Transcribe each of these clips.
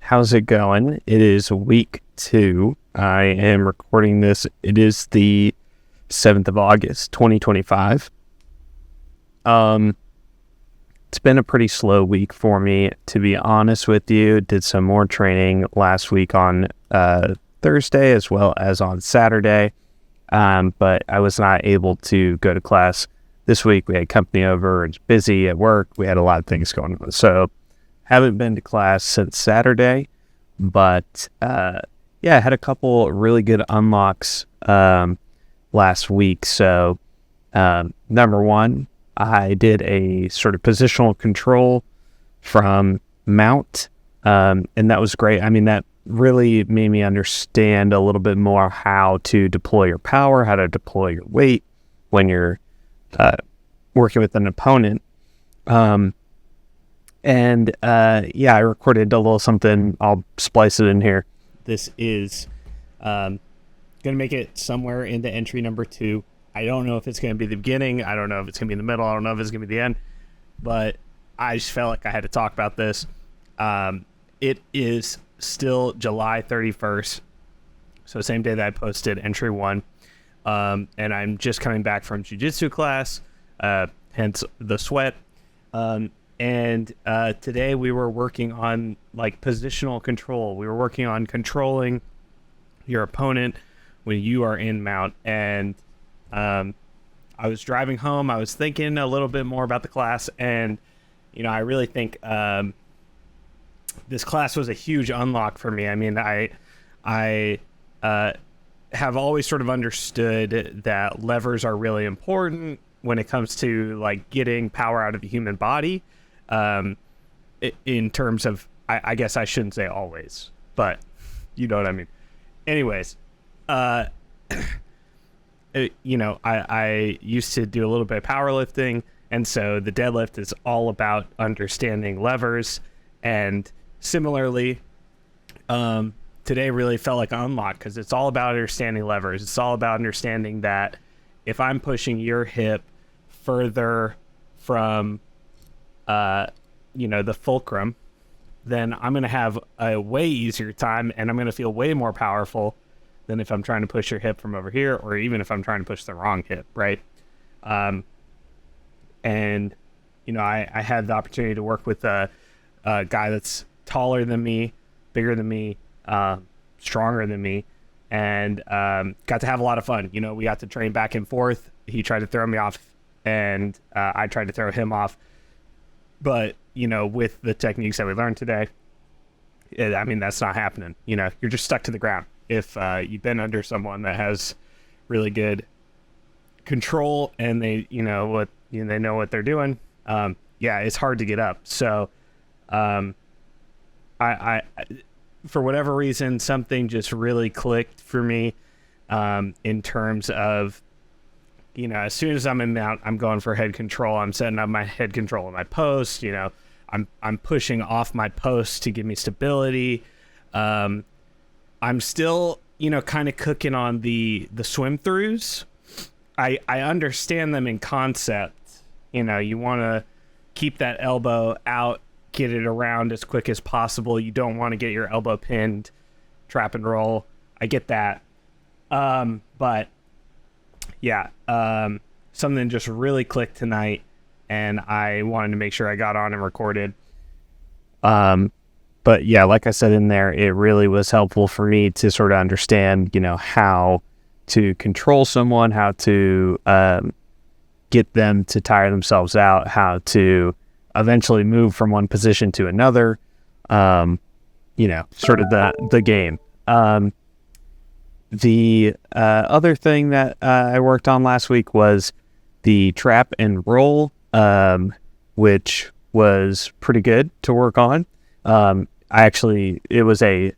how's it going? It is week 2. I am recording this. It is the 7th of August, 2025. It's been a pretty slow week for me, to be honest with you. Did some more training last week on Thursday as well as on Saturday, but I was not able to go to class this week. We had company over. It's busy at work. We had a lot of things going on. So haven't been to class since Saturday, but I had a couple really good unlocks last week. So number one, I did a sort of positional control from mount, and that was great. I mean, that really made me understand a little bit more how to deploy your power, how to deploy your weight when you're working with an opponent. I recorded a little something. I'll splice it in here. This is going to make it somewhere in the entry number 2. I don't know if it's going to be the beginning. I don't know if it's going to be in the middle. I don't know if it's going to be the end. But I just felt like I had to talk about this. It is still July 31st. So same day that I posted entry 1. And I'm just coming back from Jiu Jitsu class, hence the sweat. And today we were working on like positional control. We were working on controlling your opponent when you are in mount. And I was driving home. I was thinking a little bit more about the class, and I really think this class was a huge unlock for me. I mean, I have always sort of understood that levers are really important when it comes to like getting power out of the human body. In terms of, I guess I shouldn't say always, but you know what I mean. Anyways, I used to do a little bit of powerlifting, and so the deadlift is all about understanding levers. And similarly, today really felt like an unlock because it's all about understanding levers. It's all about understanding that if I'm pushing your hip further from, the fulcrum, then I'm going to have a way easier time, and I'm going to feel way more powerful than if I'm trying to push your hip from over here, or even if I'm trying to push the wrong hip, right? I had the opportunity to work with a guy that's taller than me, bigger than me, stronger than me, and got to have a lot of fun. We got to train back and forth. He tried to throw me off, and I tried to throw him off. But, with the techniques that we learned today, that's not happening. You're just stuck to the ground. If you've been under someone that has really good control and they know what they're doing, it's hard to get up. So, I for whatever reason, something just really clicked for me, in terms of, as soon as I'm in mount, I'm going for head control. I'm setting up my head control in my post. I'm pushing off my post to give me stability. I'm still, kind of cooking on the swim throughs. I understand them in concept. You want to keep that elbow out, get it around as quick as possible. You don't want to get your elbow pinned, trap and roll. I get that. But yeah, something just really clicked tonight, and I wanted to make sure I got on and recorded. But yeah, like I said in there, it really was helpful for me to sort of understand, how to control someone, how to get them to tire themselves out, how to eventually move from one position to another, sort of the game. The other thing that I worked on last week was the trap and roll, which was pretty good to work on. It was a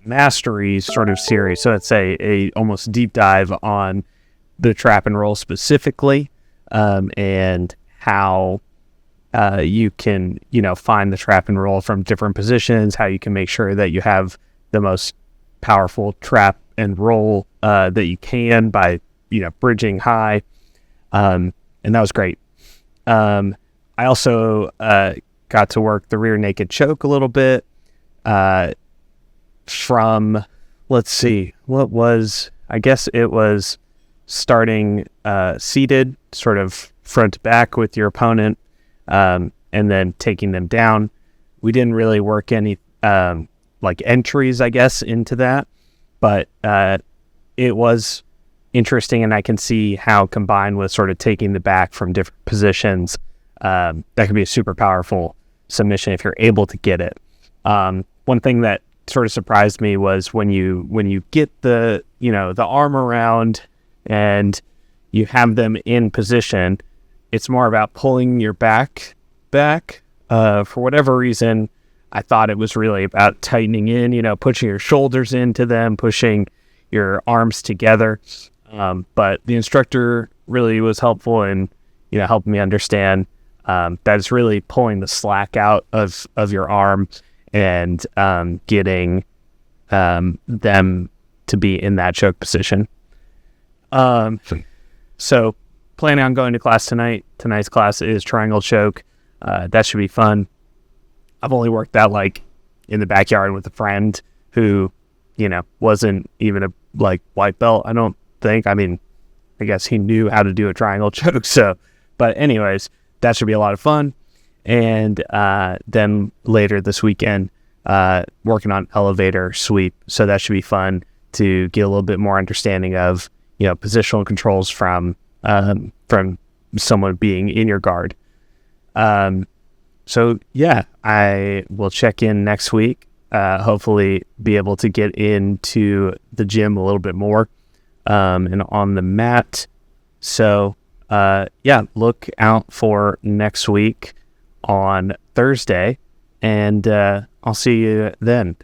mastery sort of series, so it's a almost deep dive on the trap and roll specifically, and how you can find the trap and roll from different positions, how you can make sure that you have the most powerful trap and roll that you can by bridging high, and that was great. I also got to work the rear naked choke a little bit. from, let's see, I guess it was starting seated, sort of front to back with your opponent, and then taking them down. We didn't really work any like entries, I guess, into that, but it was interesting, and I can see how combined with sort of taking the back from different positions, that could be a super powerful submission if you're able to get it. One thing that sort of surprised me was when you get the arm around and you have them in position, it's more about pulling your back. For whatever reason, I thought it was really about tightening in, pushing your shoulders into them, pushing your arms together. But the instructor really was helpful in, helping me understand that it's really pulling the slack out of your arm and getting them to be in that choke position. So planning on going to class tonight. Tonight's class is triangle choke. That should be fun. I've only worked that like in the backyard with a friend who, wasn't even a white belt, I don't think. I mean, I guess he knew how to do a triangle choke. So, but anyways, that should be a lot of fun. And then later this weekend, working on elevator sweep. So that should be fun to get a little bit more understanding of, positional controls from someone being in your guard. So yeah, I will check in next week. Hopefully be able to get into the gym a little bit more, and on the mat. So, yeah, look out for next week on Thursday, and I'll see you then.